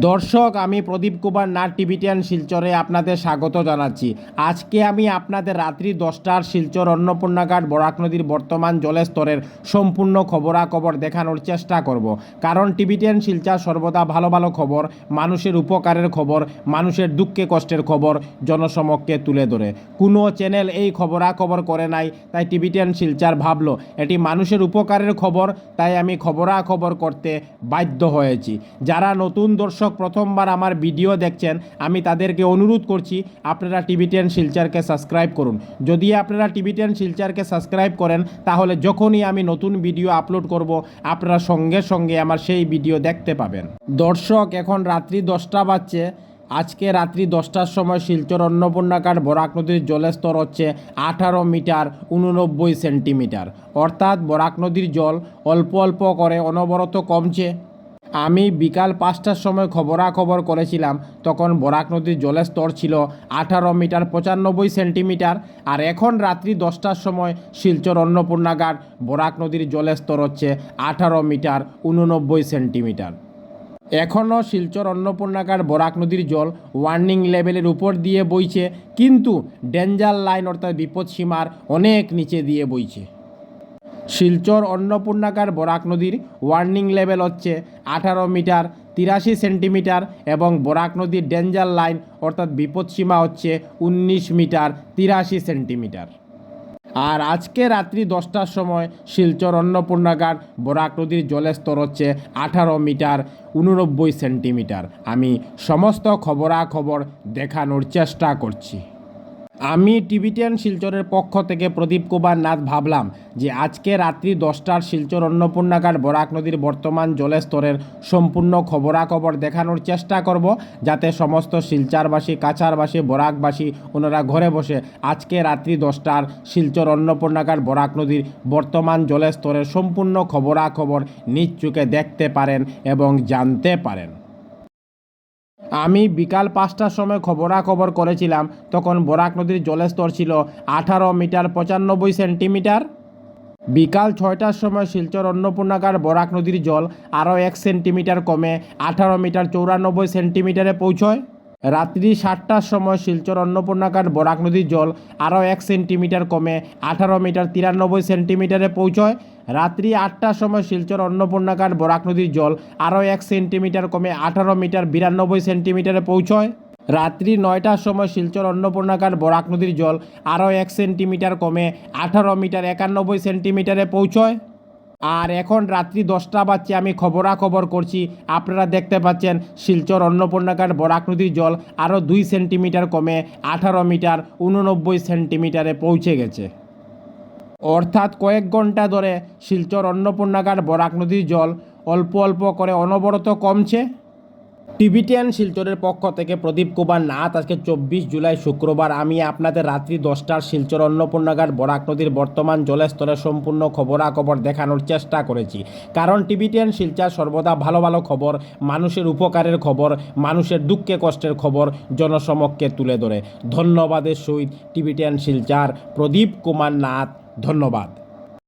দর্শক, আমি প্রদীপ কুমার নাথ টিভি10 শিলচরে আপনাদের স্বাগত জানাচ্ছি। আজকে আমি আপনাদের রাত্রি 10টার শিলচর অন্নপূর্ণাঘাট বরাক নদীর বর্তমান জলস্তরের সম্পূর্ণ খবরাখবর দেখানোর চেষ্টা করব। কারণ টিভি10 শিলচর সর্বদা ভালো ভালো খবর, মানুষের উপকারের খবর, মানুষের দুঃখে কষ্টের খবর জনসমক্ষে তুলে ধরে। কোনো চ্যানেল এই খবরাখবর করে নাই, তাই টিভি10 শিলচর ভাবলো এটি মানুষের উপকারের খবর, তাই আমি খবরাখবর করতে বাধ্য হয়েছি। যারা নতুন দর্শক প্রথমবার আমার ভিডিও দেখছেন, আমি তাদেরকে অনুরোধ করছি আপনারা টিভি10 শিলচরকে সাবস্ক্রাইব করুন। যদি আপনারা টিভি10 শিলচরকে সাবস্ক্রাইব করেন, তাহলে যখনই আমি নতুন ভিডিও আপলোড করব, আপনারা সঙ্গে সঙ্গে আমার সেই ভিডিও দেখতে পাবেন। দর্শক, এখন রাত্রি 10টা বাজছে। আজকে রাত্রি 10টার সময় শিলচর অন্নপূর্ণাঘাট বরাক নদীর জলস্তর হচ্ছে 18 মিটার 89 সেন্টিমিটার। অর্থাৎ বরাক নদীর জল অল্প অল্প করে অনবরত কমছে। আমি বিকাল 5টার সময় খবরাখবর করেছিলাম, তখন বরাক নদীর জলের স্তর ছিল 18 মিটার 95 সেন্টিমিটার। আর এখন রাত্রি 10টার সময় শিলচর অন্নপূর্ণাঘাট বরাক নদীর জলের স্তর হচ্ছে 18 মিটার 89 সেন্টিমিটার। এখনও শিলচর অন্নপূর্ণাঘাট বরাক নদীর জল ওয়ার্নিং লেভেলের উপর দিয়ে বইছে, কিন্তু ডেঞ্জার লাইন অর্থাৎ বিপদসীমার অনেক নিচে দিয়ে বইছে। শিলচর অন্নপূর্ণাঘাট বরাক নদীর ওয়ার্নিং লেভেল হচ্ছে 18 মিটার 83 সেন্টিমিটার এবং বরাক নদীর ডেঞ্জার লাইন অর্থাৎ বিপদসীমা হচ্ছে 19 মিটার 83 সেন্টিমিটার। আর আজকে রাত্রি 10টার সময় শিলচর অন্নপূর্ণাঘাট বরাক নদীর জলের স্তর হচ্ছে 18 মিটার 89 সেন্টিমিটার। আমি সমস্ত খবরাখবর দেখানোর চেষ্টা করছি। আমি টিভি10 শিলচরের পক্ষ থেকে প্রদীপ কুমার নাথ ভাবলাম যে আজকে রাত্রি 10টার শিলচর অন্নপূর্ণাঘাট বরাক নদীর বর্তমান জলের স্তরের সম্পূর্ণ খবরাখবর দেখানোর চেষ্টা করব, যাতে সমস্ত শিলচরবাসী, কাছাড়বাসী, বরাকবাসী ওনারা ঘরে বসে আজকে রাত্রি 10টার শিলচর অন্নপূর্ণাঘাট বরাক নদীর বর্তমান জলের স্তরের সম্পূর্ণ খবরাখবর নিজ চোখে দেখতে পারেন এবং জানতে পারেন। আমি বিকাল 5টার সময় খবরাখবর করেছিলাম, তখন বরাক নদীর জলের স্তর ছিল 18 মিটার 95 সেন্টিমিটার। বিকাল 6টার সময় শিলচর অন্নপূর্ণাঘাট বরাক নদীর জল আরও 1 সেন্টিমিটার কমে 18 মিটার 94 সেন্টিমিটারে পৌঁছয়। রাত্রি 7টার সময় শিলচর অন্নপূর্ণাঘাট বরাক নদীর জল আরও 1 সেন্টিমিটার কমে 18 মিটার 93 সেন্টিমিটারে পৌঁছয়। রাত্রি 8টার সময় শিলচর অন্নপূর্ণাঘাট বরাক নদীর জল আরও 1 সেন্টিমিটার কমে 18 মিটার 92 সেন্টিমিটারে পৌঁছয়। রাত্রি 9টার সময় শিলচর অন্নপূর্ণাঘাট বরাক নদীর জল আরও 1 সেন্টিমিটার কমে 18 মিটার 91 সেন্টিমিটারে পৌঁছয়। আর এখন রাত্রি 10টা বাজছে, আমি খবরাখবর করছি। আপনারা দেখতে পাচ্ছেন শিলচর অন্নপূর্ণাঘাট বরাক নদীর জল আরও 2 সেন্টিমিটার কমে 18 মিটার 89 সেন্টিমিটারে পৌঁছে গেছে। অর্থাৎ কয়েক ঘন্টা ধরে শিলচর অন্নপূর্ণাঘাট বরাক নদীর জল অল্প অল্প করে অনবরত কমছে। টিভি10 শিলচরের পক্ষ থেকে প্রদীপ কুমার নাথ। আজকে 24 জুলাই শুক্রবার আমি আপনাদের রাত্রি 10টার শিলচর অন্নপূর্ণাঘাট বরাক নদীর বর্তমান জলের স্তরের সম্পূর্ণ খবরাখবর দেখানোর চেষ্টা করেছি। কারণ টিভি10 শিলচর সর্বদা ভালো ভালো খবর, মানুষের উপকারের খবর, মানুষের দুঃখে কষ্টের খবর জনসমক্ষে তুলে ধরে। ধন্যবাদের সহিত টিভি10 শিলচর প্রদীপ কুমার নাথ। ধন্যবাদ।